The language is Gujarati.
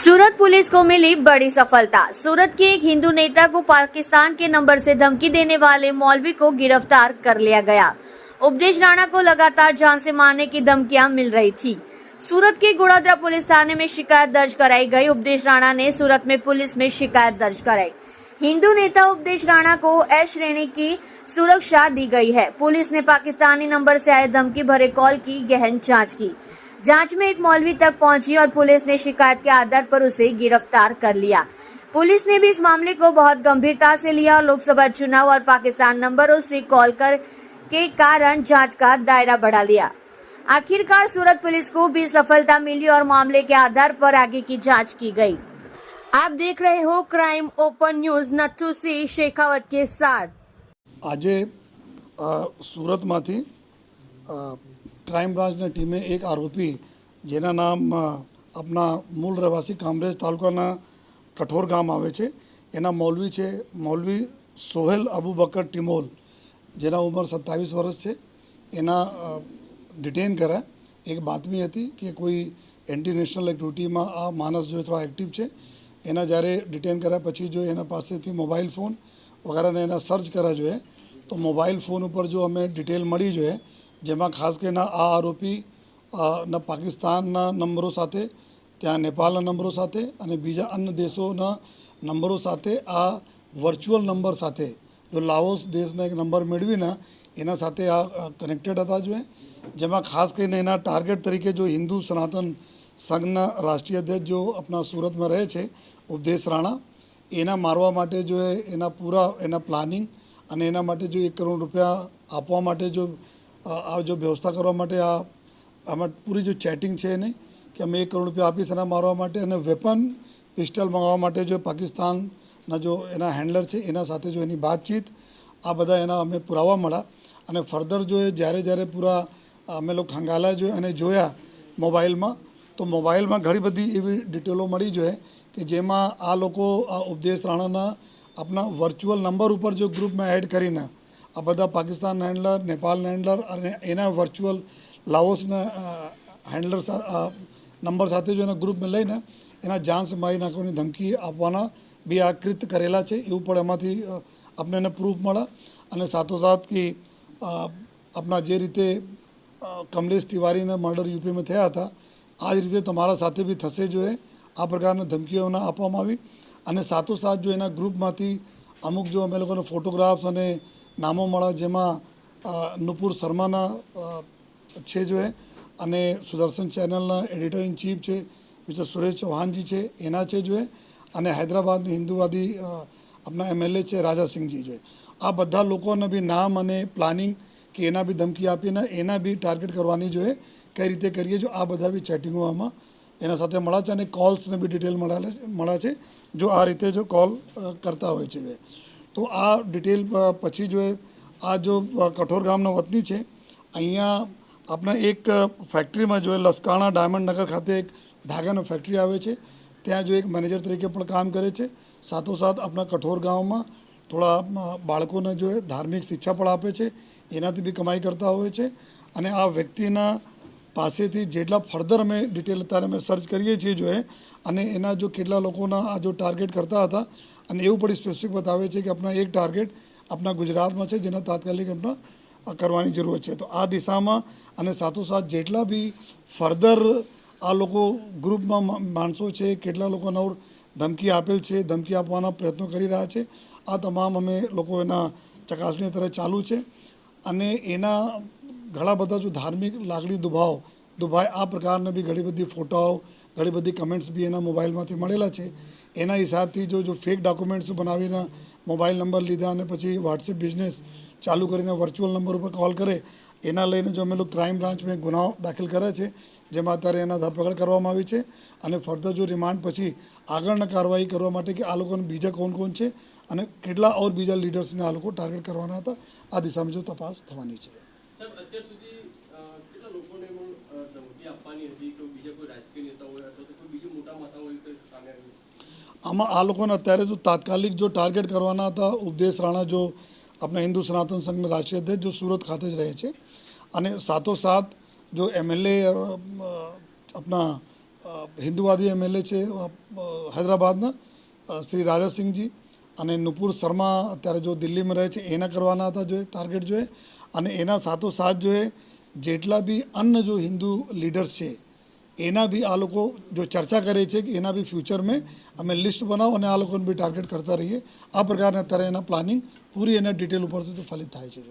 सूरत पुलिस को मिली बड़ी सफलता। सूरत के एक हिंदू नेता को पाकिस्तान के नंबर से धमकी देने वाले मौलवी को गिरफ्तार कर लिया गया। उपदेश राणा को लगातार जान से मारने की धमकियां मिल रही थी। सूरत के गुड़ादरा पुलिस थाने में शिकायत दर्ज कराई गई। उपदेश राणा ने सूरत में पुलिस में शिकायत दर्ज कराई। हिंदू नेता उपदेश राणा को एच श्रेणी की सुरक्षा दी गई है। पुलिस ने पाकिस्तानी नंबर से आए धमकी भरे कॉल की गहन जांच की। जांच में एक मौलवी तक पहुंची और पुलिस ने शिकायत के आधार पर उसे गिरफ्तार कर लिया। पुलिस ने भी इस मामले को बहुत गंभीरता से लिया और लोकसभा चुनाव और पाकिस्तान नंबरों से कॉल कर के कारण जांच का दायरा बढ़ा लिया। आखिरकार सूरत पुलिस को भी सफलता मिली और मामले के आधार पर आगे की जांच की गई। आप देख रहे हो crime open news Nathu Singh Shekhawat के साथ। आज सूरत में क्राइम ब्रांच ने टीमें एक आरोपी जेना नाम अपना मूल रहवासी कामरेज तालुकाना कठोर गाम आवे छे एना मौलवी छे मौलवी सोहेल अबू बकर टिमोल जेना उम्र 27 वर्ष है एना डिटेन करा। एक बातमी हती कि कोई एंटी नेशनल एक्टिविटी में आ मानस जो थोड़ा एक्टिव है एना जयरे डिटेन करा पछी जो एना पासेथी मोबाइल फोन वगैरह ने एना सर्च करा जो है तो मोबाइल फोन पर जो हमें डिटेल मળી जो है જેમાં ખાસ કરીને આ આરોપી ના પાકિસ્તાનના નંબરો સાથે ત્યાં નેપાળના નંબરો સાથે અને બીજા અન્ય દેશોના નંબરો સાથે આ વર્ચ્યુઅલ નંબર સાથે જો લાઓસ દેશના એક નંબર મેળવીને એના સાથે આ કનેક્ટેડ હતા જોઈએ જેમાં ખાસ કરીને એના ટાર્ગેટ તરીકે જો હિન્દુ સનાતન સંઘના રાષ્ટ્રીય અધ્યક્ષ જો આપણા સુરતમાં રહે છે ઉપદેશ રાણા એના મારવા માટે જો એના પૂરા એના પ્લાનિંગ અને એના માટે જો 1 કરોડ રૂપિયા આપવા માટે જો આ જો વ્યવસ્થા કરવા માટે આમાં પૂરી જો ચેટિંગ છે નહીં કે અમે 1 કરોડ રૂપિયા આપીશ એના મારવા માટે અને વેપન પિસ્ટલ મંગાવવા માટે જો પાકિસ્તાનના જો એના હેન્ડલર છે એના સાથે જો એની વાતચીત આ બધા એના અમે પુરાવા મળ્યા અને ફર્ધર જો જ્યારે જ્યારે પૂરા અમે લોકો ખંગાલા જો અને જોયા મોબાઈલમાં તો મોબાઈલમાં ઘણી બધી એવી ડિટેલો મળી જોઈએ કે જેમાં આ લોકો આ ઉપદેશ રાણાના આપણા વર્ચ્યુઅલ નંબર ઉપર જો ગ્રુપમાં એડ કરીને આ બધા પાકિસ્તાન હેન્ડલર નેપાળના હેન્ડલર અને એના વર્ચ્યુઅલ લાઓસના હેન્ડલર નંબર સાથે જો એના ગ્રુપમાં લઈને એના જાન સે મારી નાખવાની ધમકી આપવાના બી આ કૃત્ય કરેલા છે એવું પણ એમાંથી આપણે એને પ્રૂફ મળ્યા અને સાથોસાથ કે આપણા જે રીતે કમલેશ તિવારીના મર્ડર યુપીમાં થયા હતા આ જ રીતે તમારા સાથે બી થશે જોઈએ આ પ્રકારના ધમકીઓના આપવામાં આવી અને સાથોસાથ જો એના ગ્રુપમાંથી અમુક જો અમે લોકોને ફોટોગ્રાફ્સ અને નામો મળ્યા જેમાં નુપુર શર્માના છે જો અને સુદર્શન ચેનલના એડિટર ઇન ચીફ છે મિસ્ટર સુરેશ ચૌહાણજી છે એના છે જો અને હૈદરાબાદની હિન્દુવાદી આપણા એમએલએ છે રાજા સિંહજી જો આ બધા લોકોને બી નામ અને પ્લાનિંગ કે એના બી ધમકી આપીને એના બી ટાર્ગેટ કરવાની જોઈએ કઈ રીતે કરીએ જો આ બધા બી ચેટિંગો આમાં એના સાથે મળ્યા છે અને કોલ્સને બી ડિટેલ મળ્યા છે જો આ રીતે જો કોલ કરતા હોય છે તો આ ડિટેલ પછી જો આ જો કઠોર ગામનો વતની છે અહીંયા આપણા એક ફેક્ટરીમાં જો લસકાણા ડાયમંડ નગર ખાતે એક ધાગાનો ફેક્ટરી આવે છે ત્યાં જો એક મેનેજર તરીકે પણ કામ કરે છે સાથોસાથ આપણા કઠોર ગામમાં થોડા બાળકોને જો ધાર્મિક શિક્ષા પણ આપે છે એનાથી બી કમાઈ કરતા હોય છે અને આ વ્યક્તિના પાસેથી જેટલા ફર્ધર અમે ડિટેલ અત્યારે અમે સર્ચ કરીએ છીએ જો અને એના જો કેટલા લોકોના આ જો ટાર્ગેટ કરતા હતા અને એવું પણ સ્પેસિફિક બતાવે છે કે આપણા એક ટાર્ગેટ આપણા ગુજરાતમાં છે જેના તાત્કાલિક આપણા કરવાની જરૂર છે તો આ દિશામાં અને સાથોસાથ જેટલા બી ફર્ધર આ લોકો ગ્રુપમાં માણસો છે કેટલા લોકોને ધમકી આપેલ છે ધમકી આપવાના પ્રયત્નો કરી રહ્યા છે આ તમામ અમે લોકો એના ચકાસણી તરફ ચાલુ છે અને એના ઘણા બધા જો ધાર્મિક લાગણી દુભાય આ પ્રકારના બી ઘણી બધી ફોટાઓ ઘણી બધી કમેન્ટ્સ બી એના મોબાઈલમાંથી મળેલા છે એના હિસાબથી જો ફેક ડોક્યુમેન્ટ્સ બનાવીને મોબાઈલ નંબર લીધા અને પછી વોટ્સએપ બિઝનેસ ચાલુ કરીને વર્ચ્યુઅલ નંબર ઉપર કોલ કરે એના લઈને જો અમે લોકો ક્રાઇમ બ્રાન્ચમાં ગુનાઓ દાખલ કરે છે જેમાં અત્યારે એના ધરપકડ કરવામાં આવી છે અને ફર્ધર જો રિમાન્ડ પછી આગળના કાર્યવાહી કરવા માટે કે આ લોકોને બીજા કોણ છે અને કેટલા ઓર બીજા લીડર્સને આ લોકો ટાર્ગેટ કરવાના હતા આ દિશામાં જો તપાસ થવાની છે. આમાં આ લોકોને અત્યારે જો તાત્કાલિક જો ટાર્ગેટ કરવાના હતા ઉપદેશ રાણા જો આપણા હિન્દુ સનાતન સંઘના રાષ્ટ્રીય અધ્યક્ષ જો સુરત ખાતે જ રહે છે અને સાથોસાથ जो एमएलए अपना હિન્દુવાદી એમએલએ છે હૈદરાબાદના શ્રી રાજાસિંહજી અને નુપુર શર્મા અત્યારે જો દિલ્હીમાં રહે છે એના કરવાના હતા જોઈએ ટાર્ગેટ જોઈએ અને એના સાથોસાથ જોઈએ જેટલા બી અન્ય જો હિન્દુ લીડર્સ છે એના બી આ લોકો જો ચર્ચા કરે છે કે એના બી ફ્યુચરમાં અમે લિસ્ટ બનાવો અને આ લોકોને બી ટાર્ગેટ કરતા રહીએ. આ પ્રકારના અત્યારે એના પ્લાનિંગ પૂરી એના ડિટેલ ઉપરથી તો ફલિત થાય છે.